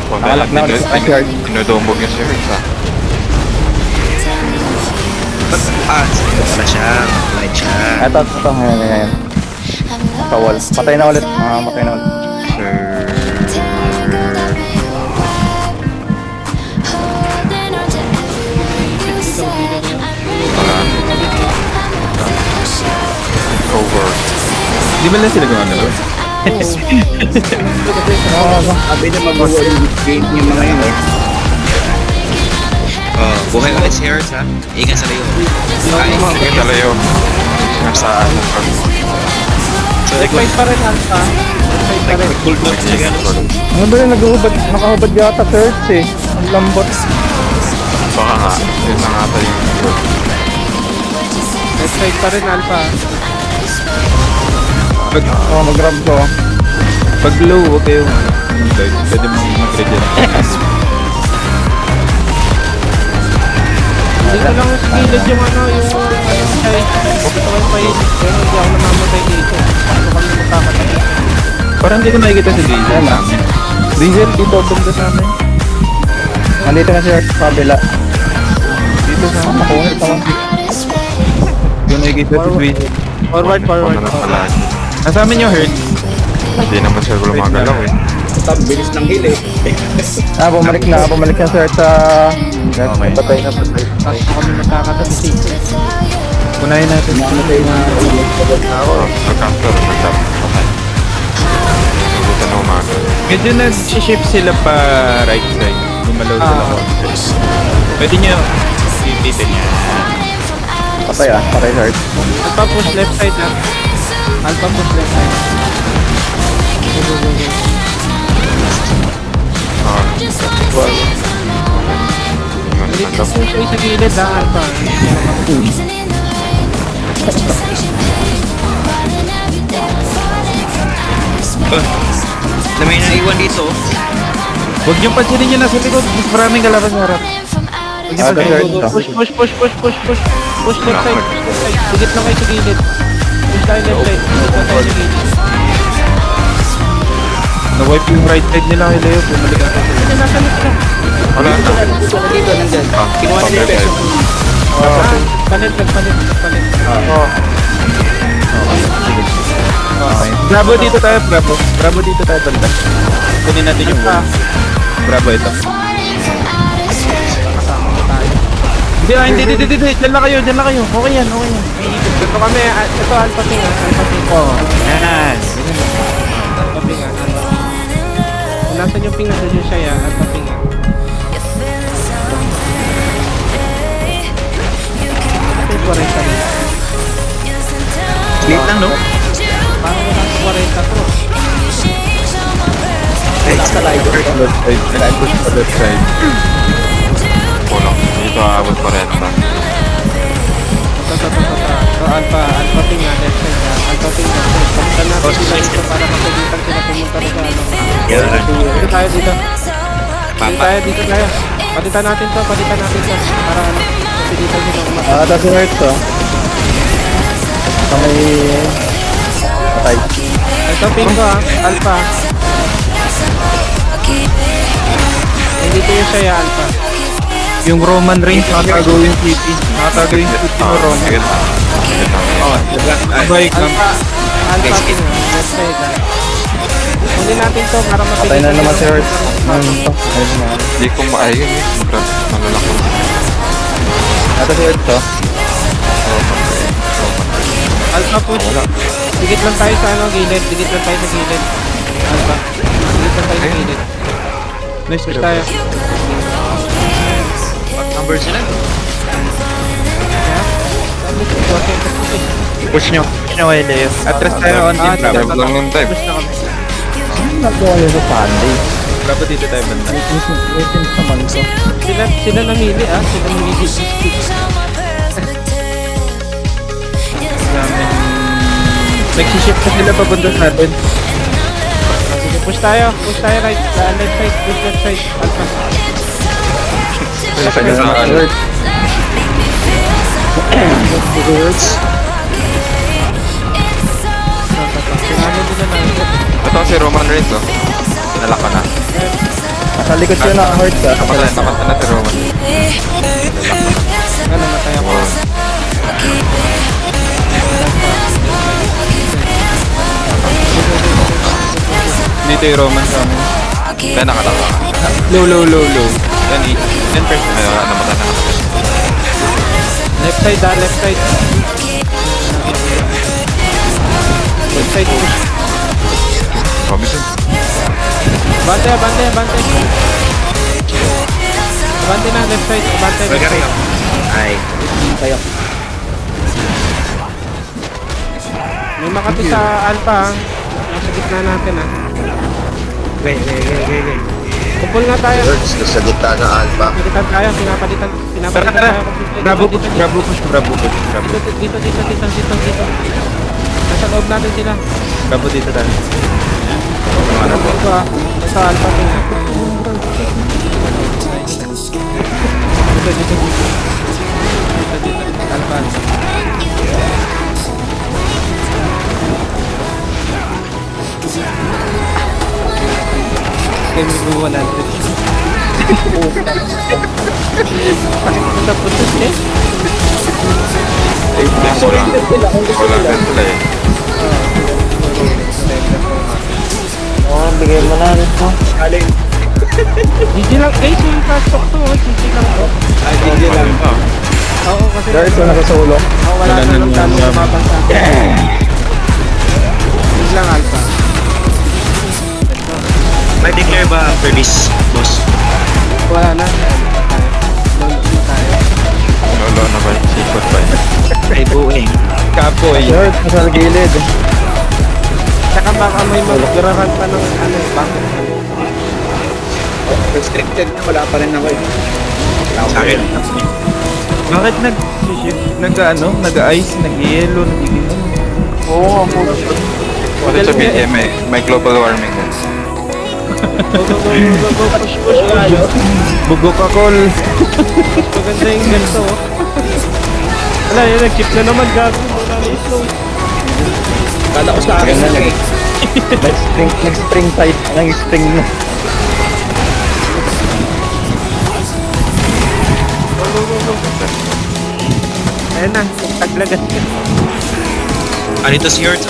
Nakalak na ulit sa backyard. Pinudumbog niya si Hertz ha. Wala siya. Light siya. Eto, ngayon. Sa wall. Patay na ulit. Patay na ulit. Over. Di ba lang sila gumagalaw? Sabi na mag-wall game yung mga yun. Buhay ulit si Hertz ha. Ingat sa layo. Sige talayo. Nasaan na pag... Checkpoint pa rin Alpha. Checkpoint pa rin. Bulldog siya gano'n. Ano ba yun? Nakahubad yata sa Earth eh. Ang lambot. Baka nga. Yun na nga tayo yung... Checkpoint pa rin Alpha. Mag-grab ko. Pag low, huwag kayong pwede mong mag-reject. Hindi ko lang skilled yung yung side. Ito kayo pa yun. Pero hindi ako namamatay dito. Ano kami magkakatabi. Parang hindi ko nakikita si Diesel. Ayan na. Diesel, dito, banda sa amin. Nandito na si Earth sa kabila. Dito sa amin. Makunit naman. Hindi ko nakikita si Diesel. Forward. Ano na pala. Nasa amin yung hurt. Hindi naman siya gumagalaw eh. Bilis ng hili. Bumalik na si Earth sa... Okay. Patay na. Tapos kami magkakatabi dito. Kunahin natin. Pag-counter, pag-tap. Okay. Nagutan na umaga. Medyo nag-shift sila pa right side. Lumalaw sila ko. Pwede nyo i-titin niya. Patay si Earth. Alpha push left side na. Alpha push left side. Go. Ulit na push ay sa gilid ha Alpha. Na may naiwan dito. Huwag nyo pansinin nyo nasa likod. Mas maraming kalaban sa harap. Huwag nyo Ada si pansinin. Earth. Push left side. Sigit lang kayo sa gilid. Push tayo left side. Sigit lang tayo sa gilid. Na-wipe yung right side nila kay Leo. Bumalik ako. Ano nasa left lang? Wala na. Dito, nandyan. Kinuha nila yung peso. Palit. Okay. Bravo dito tayo, Bravo. Bravo dito tayo, banda. Kunin natin yung wall. Bravo ito. Hindi. Diyan lang kayo. Okay yan. Ito kami. Ito Alpha Ping ha. Alpha Ping. Yan. Alpha Ping ha. Kung nasan yung ping nasa siya ya. Alpha Ping ha. Ito yung 40 rin. Late lang, no? Parang wala sa 40 to. Sa live. Left side. Kailangan push sa left side. Kulang. Dito aabot pa rin. Ito. Alpha Ping ha. Left side ha. Alpha Ping left side. Pamunta natin sila dito para kapagitan sila pumunta na sa ano. Dito tayo dito. Dito tayo. Palitan natin to. Para ano. Kasi dito sila umat. Ata si Earth to. Sa may... Patay. Ito ping ko ha. Alpha. Dito yung siya ya Alpha. Yung Roman Reigns, nakatago yung city. Nakatago yung city mo, Roman. Sige na. Bike lang. Alpha ping ha. Left side ha. Kunin natin to para mapilitan. Patay na naman si Earth. Ayun na. Hindi ko maayun eh. Malalaki. Ata si Earth to. Alpha push. Digit lang tayo sa gilid. Alpha. Digit lang tayo sa gilid. Nice push tayo. Number sila. Push nyo kay Leo. Atras tayo on team, Bravo. Drive lang yung time. Push na kami. Ano nagawa niya sa Sunday? Bravo dito tayo, banda. Waiting naman to. Sila namili ah. Sila namili. Nagsishift na sila papunta sa atin. Sige, push tayo right. Left side. Push left side. Alpha. Sa Ayun na si Earth. Sinalo nila na. Ito si Roman Reigns oh. Pinalak ko na. Nasa likod siya na hurt ka. Napatay na si Roman. Ano, namatay ako. Dito yung Roman sa amin. Kaya nakalawa. Low. Yan, 10%. Namatay na. Left side left side. Left side push. Robinson. Bante. Bante na, left side. Bante. Ay. Kayo. May makati sa Alpha, ha? Nasa gitna natin, ha? Wait. Kupol nga tayo. Sa gitna ng Alpha. Palitan tayo, pinapalitan Tara. tayo. Bravo push. Dito. Nasa loob natin sila. Bravo dito tayo. Dito, ha? Nasa Alpha, tingnan. Dito. Alpha. Game mo 100. Punta eh. Wala sila eh. Oo, bigay mo na rin mo. Alin? GG lang guys, yung fast talk to, GG lang to. Ay, hindi lang. Oo, kasi Guys, wala sa solo. wala Wala na na lang lang talo yan. lumabang sa akin. Lang Alpha. May declare ba after this, boss? Wala na. Lolo tayo. Lolo na ba? Sikot pa yun. Ay, bueng. Kapoy. Hurt, nasa gilid. Tsaka baka may mag-gararan pa ng ano, bakit? Restricted na, wala pa rin ako eh. Sa akin. Bakit nag-ice, nag-yellow, nag-gigilin? Oo, po. Wala sabihin, may global warming. Go, push, guys. Bugok ako. Maganda yung ganito, oh. Wala, yun, nag-chip na naman, gago. Wala na slow. Kala ko sa akin na lang eh. Nag-spring side. Nag-spring na. Ayan na, taglagan. Ano ito si Yurt?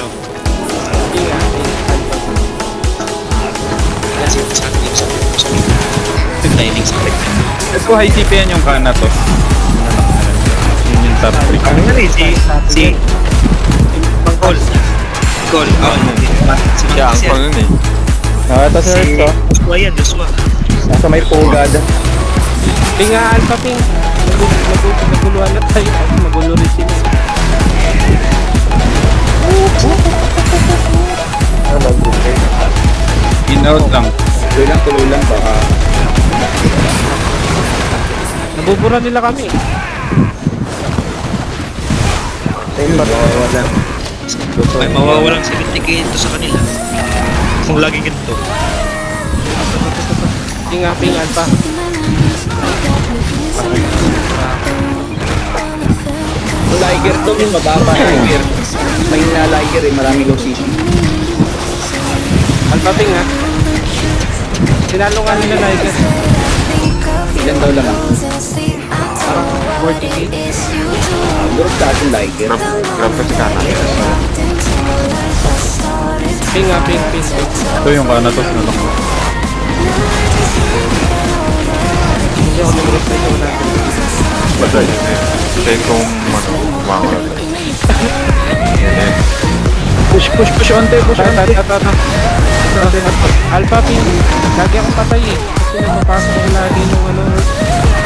Ito high CP yan yung kana to. Yun yung top 3. Ano nga eh, si Bangkol. Bangkol. Si Kaya ang call nun eh. Ito si Hurt, oh. Joshua yan, Joshua. Nasa may pugad. Pinga Alpha Ping. Naguluhan na tayo. Nagulo rin sila. In-out lang. Tuloy lang, baka. Nabubura nila kami. Same pa rin. May mawawalang 70k ito sa kanila. Kung lagi ganito. Pinga Alpha. Ang Liger to, yung mababa Liger. May na Liger eh, marami low CC. Alpha Ping, ha? Sinalo nga nila Liger. Ilan daw lang. Parang 40k. Siguro sa atin Liger. Grab ka si kana. Pinga. Ito yung kana to. Sinulong ko. Hindi ako nag-respect ako natin. Batay. Kaya kung kumakawa. Push onte. Alpha Ping. Lagi akong patay eh. Kasi napapasok ko lagi nung ano.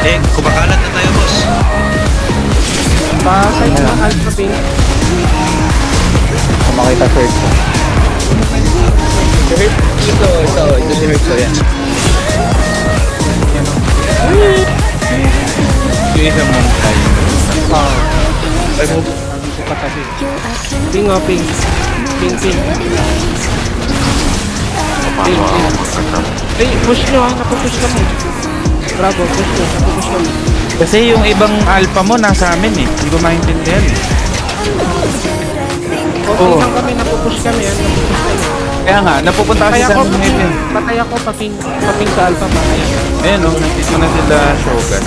Eh, kumakalat na tayo, boss. Pasay ng Alpha Ping. Kung makita si Hurt. Ito si Hurt. Yan. Yung isang montay. Ay, mo. Sabi ko pa kasi. Ping. Ay, push nyo ha. Napupush kami. Bravo, push nyo. Napupush kami. Kasi yung ibang alpha mo nasa amin eh. Hindi ko maintindihan. Okay lang kami. Napupush kami. Napupush kami. Kaya nga, napupunta kasi Patay sa ako, natin. patay ako, paping sa alpha, patay ako. Ayun, oh, nandito na sila Shogun.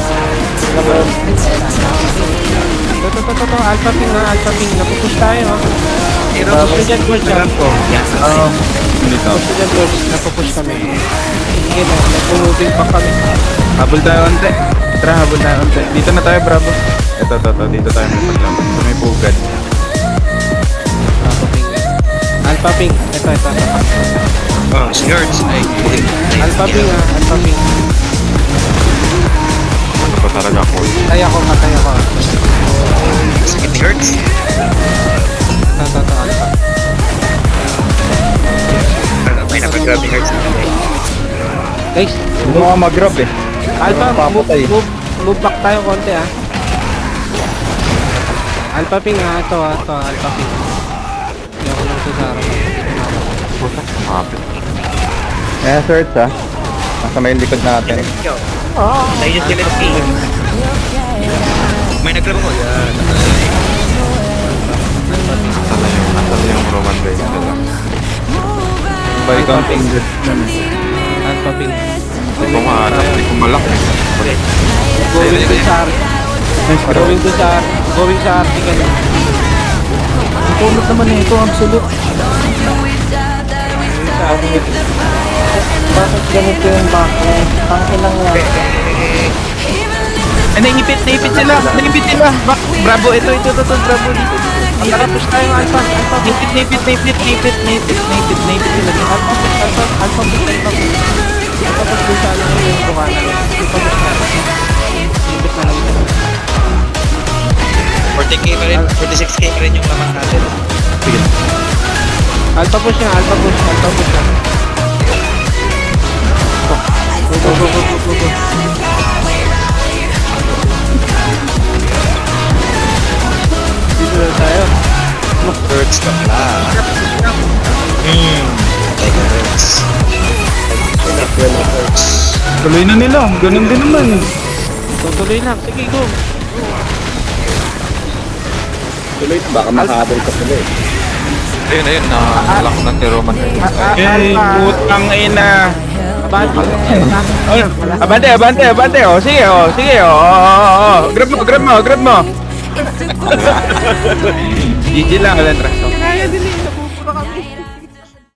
Ito, alpha ping na, napupush tayo, ha. Hero, Push dyan, George, ha. Dito. Push dyan, George, napupush kami. Sige na, nag-moving pa kami. Habol tayo onte. Tara, habol tayo onte. Dito na tayo, Bravo. Ito. Dito tayo may paglaman. Ito may pugad. Alpha ping, ito. Oh, si George. Alpha ping, ha, alpha ping. Ano pa talaga ako? Patay ako. Sakit ni George. Ito, alpha. May nakagrab ni George. Guys, Hindi mo nga mag-grab eh. alpha, Papatay. move back tayo konti, ha. Alpha ping, ha, ito, alpha ping. Hindi ako lang sa harap. Mapit. Kaya search ha. Nasa may likod natin. Tayo yung sila may nagrab ako. Yan. Asala yung Roman Reigns nila. By counting this. Alpha ping. Ito nga, hindi ko malaki. Going to sa article. Ang tulot naman eh. Ito absolute. Bakit ganito yung back? Ang ilang lang. Naipit sila. Bravo, ito, Bravo dito. Tara, push tayo ng alpha. Naipit sila. Alpha push. Tapos doon sa ano yung bukanan. Alpha push na. Lipit na lang ito. 40k pa rin, 46k pa rin yung laman natin. Alpha push na. Go. Dito na tayo. George ka pala. Tiger George. Tuloy na nila. Ganun din naman. Tutuloy lang. Sige, go. Tuloy na, baka makahabol ka pala eh. Ayun, nakalak na si Roman Reigns. Alpha. Putang ina. Abante. Abante. Sige. Grab mo. GG lang, Alan.